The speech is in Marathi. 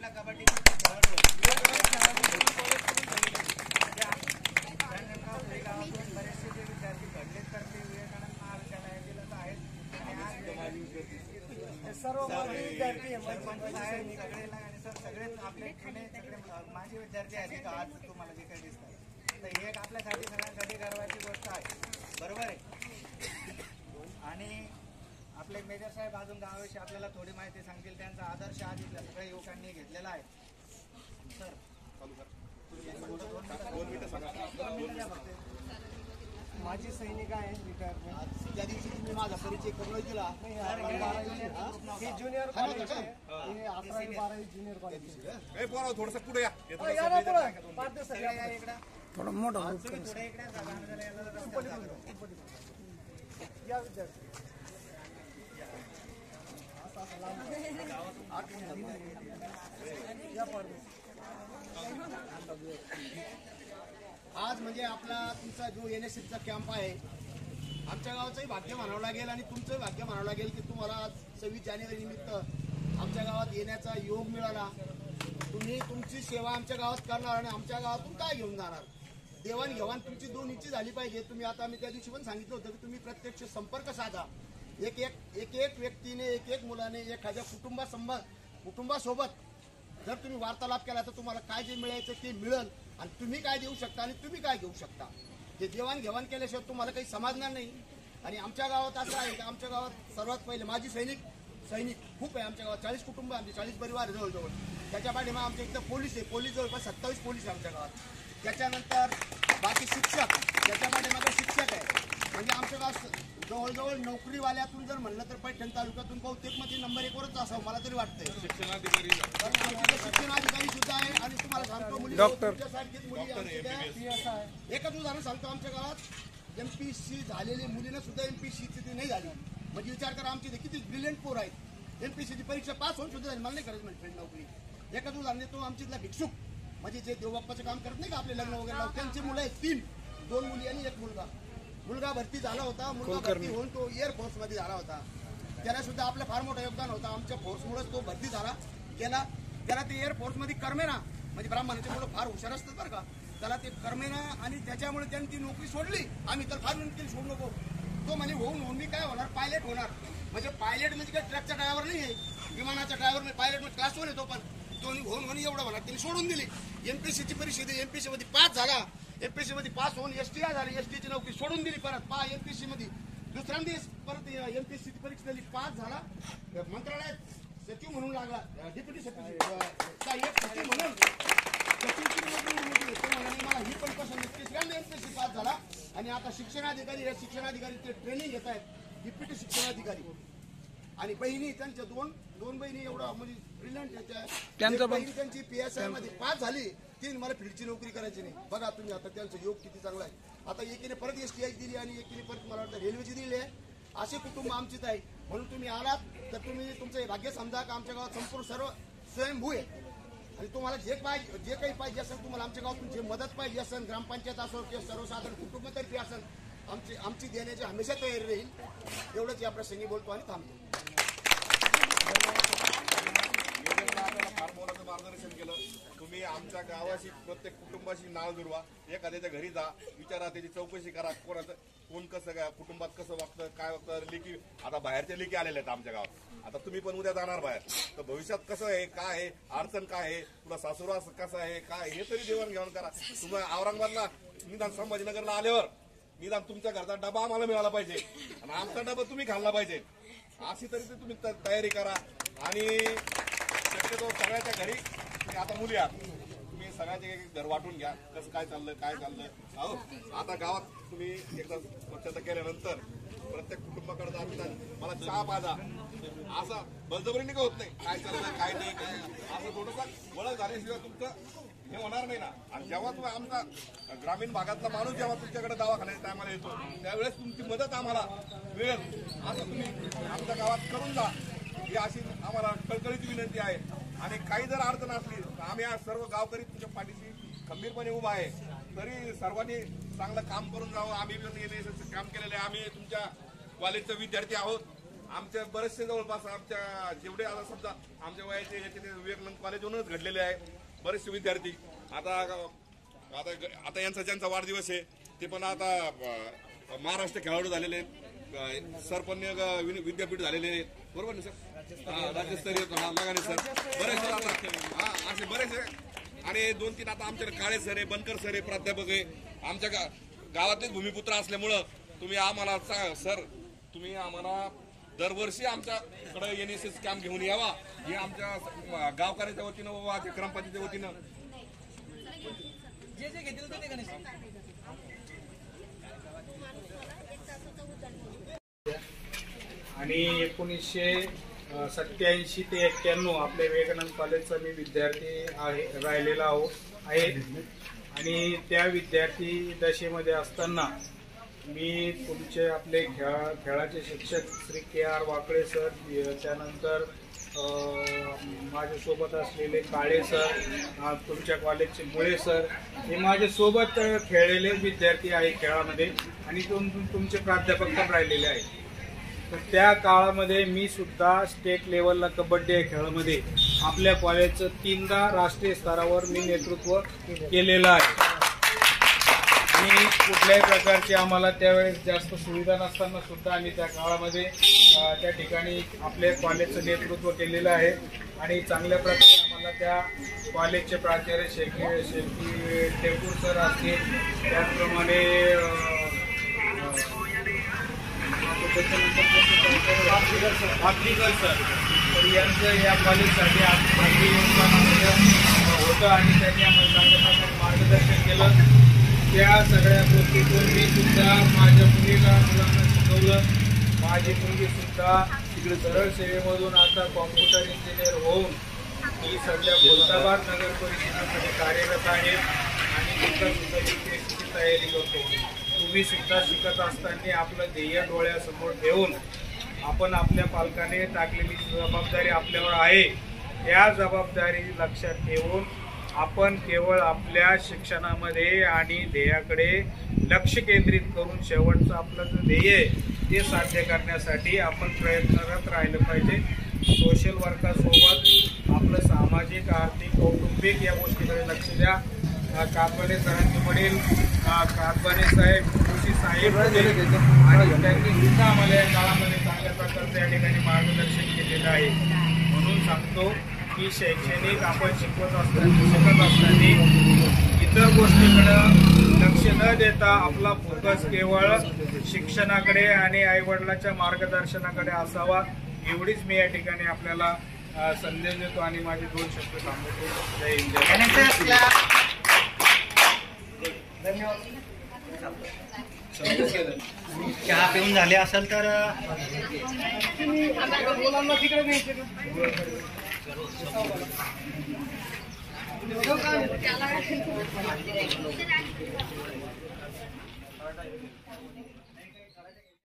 महिला कबड्डी बरेचसे जे विद्यार्थी घडले तर ते विवेकानंद महाविद्यालयातील आहेत सर्व विद्यार्थी सगळे आपले सगळे माझे विद्यार्थी आहेत आज तुम्हाला जे काही दिसतात तर ही एक आपल्यासाठी सगळ्यांसाठी गर्वाची गोष्ट आहे, बरोबर आहे. आणि आपले मेजर साहेब अजून गावाविषयी आपल्याला थोडी माहिती सांगतील. त्यांचा आदर्श आज इथल्या सगळ्या युवकांनी घेतलेला आहे. सर माझी सैनिक आहे रिटायरमेंट. त्या दिवशी तुम्ही माझा परिचय करून दिला. हे ज्युनियर कॉलेज आहे, हे 11वी 12वी ज्युनियर कॉलेज. थोडस पुढे या थोडं मोठं या विद्यार्थी आज म्हणजे आपला तुमचा जो NSSचा कॅम्प आहे आमच्या गावाचंही भाग्य म्हणावं लागेल आणि तुमचंही भाग्य म्हणावं लागेल की तुम्हाला 26 जानेवारी निमित्त आमच्या गावात येण्याचा योग मिळाला. तुम्ही तुमची सेवा आमच्या गावात करणार आणि आमच्या गावातून काय घेऊन जाणार. देवाणघेवाण तुमची दोन्हीची झाली पाहिजे. तुम्ही आता मी त्या दिवशी पण सांगितलं होतं की तुम्ही प्रत्यक्ष संपर्क साधा. एक व्यक्तीने एक मुलाने एखाद्या कुटुंबासोबत जर तुम्ही वार्तालाप केला तर तुम्हाला काय जे मिळायचं ते मिळेल आणि तुम्ही काय देऊ शकता आणि तुम्ही काय घेऊ शकता ते देवाणघेवाण केल्याशिवाय तुम्हाला काही समजणार नाही. आणि आमच्या गावात असं आहे की आमच्या गावात सर्वात पहिले माझी सैनिक खूप आहे. आमच्या गावात 40 कुटुंब, आमचे 40 परिवार जवळजवळ. त्याच्या पाठीमा आमच्या इथं पोलीस आहे. पोलीस जवळपास 27 पोलीस आहे आमच्या गावात. त्याच्यानंतर बाकी शिक्षक, त्याच्या पाठीमागे शिक्षक आहे. म्हणजे आमच्या गावात जवळजवळ नोकरीवाल्यातून जर म्हणलं तर पैठण तालुक्यातून बहुतेक मध्ये नंबर 1 वरच असावं मला तरी वाटतंय. शिक्षणाधिकारी सुद्धा आहे. आणि तुम्हाला सांगतो मुली तुमच्यासारखीच मुली एकच उदाहरण सांगतो. आमच्या गावात MPSC झालेली मुलीनं सुद्धा MPSCची नाही झाली. म्हणजे विचार करा आमची किती ब्रिलियंट पोर आहेत. MPSCची परीक्षा पास होऊन सुद्धा झाली. मला नाही करायचं म्हणजे नोकरी. एकच उदाहरण देतो. आमच्यातला भिक्षुक म्हणजे जे देवबाप्पाचं काम करत नाही का आपले लग्न वगैरे त्यांची मुलं आहेत 3, 2 मुली आणि 1 मुलगा. मुलगा भरती झाला होता. मुलगा भरती होऊन तो एअरफोर्स मध्ये झाला होता. त्याला सुद्धा आपलं फार मोठं योगदान होतं. आमच्या फोर्समुळेच तो भरती झाला गेला. त्याला ते एअरफोर्स मध्ये करमेना म्हणजे ब्राह्मणाचे मुलं फार हुशार असतात बरं का. त्याला ते करमेना आणि त्याच्यामुळे त्यांनी ती नोकरी सोडली. आम्ही तर फार विनंती सोडू नको. तो म्हणजे होऊन मी काय होणार पायलट होणार. म्हणजे पायलट म्हणजे काय ट्रकचा ड्रायव्हर नाही आहे, विमानाचा ड्रायव्हर नाही. पायलट म्हणजे क्लासवर येतो पण तो होऊन एवढं होणार. त्यांनी सोडून दिली. MPSCची परीक्षा दिली. MPSC मध्ये पास झाला. MPSC मध्ये पास होऊन STI झाली. STची नोकरी सोडून दिली परत. MPSC मध्ये दुसऱ्यांदा परत MPSCची परीक्षा दिली. पास झाला. मंत्रालयात सचिव म्हणून लागला. डेप्युटी सचिव म्हणून सचिवची नोकरी मला ही पण पसंत नसते. MPSC पास झाला आणि आता शिक्षणाधिकारी शिक्षणाधिकारी ट्रेनिंग घेत आहेत. डेप्युटी शिक्षणाधिकारी आणि बहिणी त्यांच्या दोन बहिणी एवढा म्हणजे ब्रिलियंट बहिणी त्यांची PSI मध्ये पास झाली. ती मला फील्डची नोकरी करायची नाही. बघा तुम्ही आता त्यांचं योग किती चांगला आहे. आता एकीने परत STI दिली आणि एकीने परत मला वाटतं रेल्वेची दिली आहे. असे कुटुंब आमचीच आहे. म्हणून तुम्ही आलात तर तुम्ही तुमचं हे भाग्य समजा का आमच्या गावात संपूर्ण सर्व स्वयंभू आहे. आणि तुम्हाला जे काही पाहिजे असेल तुम्हाला आमच्या गावातून जे मदत पाहिजे असेल ग्रामपंचायत असो किंवा सर्वसाधारण कुटुंबतर्फे असेल आमची देण्याची हमेशा तयारी राहील. एवढंच या प्रसंगी बोलतो आणि थांबतो. फार मोलाचं मार्गदर्शन केलं तुम्ही. आमच्या गावाशी प्रत्येक कुटुंबाशी नाव जुळवा. एखाद्याच्या घरी जा, विचारा, त्याची चौकशी करा. कोण कसं काय कुटुंबात कसं वागतं काय वागतं. लेकी आता बाहेरच्या लेकी आलेल्या आहेत आमच्या गावात. आता तुम्ही पण उद्या जाणार बाहेर तर भविष्यात कसं आहे काय आहे अडचण काय आहे तुला सासुरा कसं आहे काय हे तरी देवाणघेवाण करा. तुम्ही औरंगाबादला निदान संभाजीनगरला आल्यावर निदान तुमच्या घरचा डबा आम्हाला मिळाला पाहिजे आणि आमचा डबा तुम्ही खाल्ला पाहिजे. अशी तरी तुम्ही तयारी करा. आणि शक्यतो सगळ्याच्या घरी तुम्ही आता मुली आहात तुम्ही सगळ्याचे घर वाटून घ्या. कसं काय चाललं अहो आता गावात तुम्ही एकदा स्वच्छता केल्यानंतर प्रत्येक कुटुंबाकडे जातात मला चहा पाजा असं बळजबरीने का होत नाही. काय चाललं काय नाही असं थोडंसं ओळख झाल्याशिवाय तुमचं हे होणार नाही ना. आणि जेव्हा तुम्ही आमचा ग्रामीण भागातला माणूस जेव्हा तुमच्याकडे दवाखान्याच्या टायमाला येतो त्यावेळेस तुमची मदत आम्हाला मिळेल असं तुम्ही आमच्या गावात करून जा ही अशी आम्हाला कळकळीची विनंती आहे. आणि काही जर अडचण असली तर आम्ही आज सर्व गावकरी तुमच्या पाठीशी खंबीरपणे उभा आहे. तरी सर्वांनी चांगलं काम करून जावं. आम्ही पण NSSचं काम केलेलं आहे. आम्ही तुमच्या कॉलेजचे विद्यार्थी आहोत. आमच्या बरेचसे जवळपास आमच्या जेवढे आता समजा आमच्या वयाचे याचे ते विवेकानंद कॉलेजवरूनच घडलेले आहे बरेचसे विद्यार्थी. आता आता आता यांचा ज्यांचा वाढदिवस आहे ते पण आता महाराष्ट्र खेळाडू झालेले आहेत, सरपन्य विद्यापीठ झालेले आहेत, बरोबर ना सर? हा, राज्यस्तरीय लगाने सर बरेचसे आता असे बरेचसे. आणि 2-3 आता आमच्याकडे काळे सर आहे, बनकर सर आहे, प्राध्यापक आहे. आमच्या गावातलेच भूमिपुत्र असल्यामुळं तुम्ही आम्हाला सर तुम्ही आम्हाला दरवर्षी आमच्याकडे NSS कॅम्प घेऊन यावा हे आमच्या गावकऱ्याच्या वतीनं व ग्रामपंचायतीच्या वतीनं जे घेतील ते गणेश. आणि 1987 ते 91 आपल्या विवेकानंद कॉलेजचा मी विद्यार्थी राहिलेला आहे. आणि त्या विद्यार्थी दशेमध्ये असताना मी तुमचे आपले खेळाचे शिक्षक श्री KR वाकळे सर, त्यानंतर माझ्यासोबत असलेले काळे सर, तुमच्या कॉलेजचे मुळे सर, हे माझ्यासोबत खेळलेले विद्यार्थी आहे खेळामध्ये आणि तुमचे प्राध्यापक पण राहिलेले आहेत. तर त्या काळामध्ये मी सुद्धा स्टेट लेवलला कबड्डी या खेळामध्ये आपल्या कॉलेजचं 3दा राष्ट्रीय स्तरावर मी नेतृत्व केलेलं आहे. आणि कुठल्याही प्रकारची आम्हाला त्यावेळेस जास्त सुविधा नसताना सुद्धा आम्ही त्या काळामध्ये त्या ठिकाणी आपल्या कॉलेजचं नेतृत्व केलेलं आहे. आणि चांगल्या प्रकारे आम्हाला त्या कॉलेजचे प्राचार्य शेखी टेपूर सर असतील, त्याचप्रमाणे आफ्रिकर सर, तर यांचं या कॉलेजसाठी आपली योगदान होतं आणि त्यांनी आम्हाला चांगल्या प्रकारे मार्गदर्शन केलं. त्या सगळ्या गोष्टीतून मी सुद्धा माझ्या मुलांना शिकवलं. माझी मुलगी सुद्धा तिकडे सरळ सेवेमधून आता कॉम्प्युटर इंजिनियर होऊन ती सध्या खुलताबाद नगर परिषदेमध्ये कार्यरत आहे आणि तिथं सुद्धा UPSCची तयारी करतो. तुम्ही सुद्धा शिकत असताना आपलं ध्येय डोळ्यासमोर ठेवून आपण आपल्या पालकाने टाकलेली जबाबदारी आपल्यावर आहे, त्या जबाबदारी लक्षात ठेवून आपण केवळ आपल्या शिक्षणामध्ये आणि ध्येयाकडे लक्ष केंद्रित करून शेवटचं आपलं जे ध्येय आहे ते साध्य करण्यासाठी आपण प्रयत्नरत राहिलं पाहिजे. सोशल वर्कासोबत आपलं सामाजिक, आर्थिक, कौटुंबिक या गोष्टीकडे लक्ष द्या. कातवाने सरांचे वडील कातवाने साहेब कृषी साहेब आणि त्यांनी सुद्धा आम्हाला या काळामध्ये चांगल्या प्रकारचं या ठिकाणी मार्गदर्शन केलेलं आहे. म्हणून सांगतो की शैक्षणिक आपण शिकत असताना इतर गोष्टीकडे लक्ष न देता आपला फोकस केवळ शिक्षणाकडे आणि आईवडिलांच्या मार्गदर्शनाकडे असावा, एवढीच मी या ठिकाणी आपल्याला संदेश देतो आणि माझे 2 शब्द थांबवतो. जय हिंद. चहा पिऊन झाले असेल तर त्याला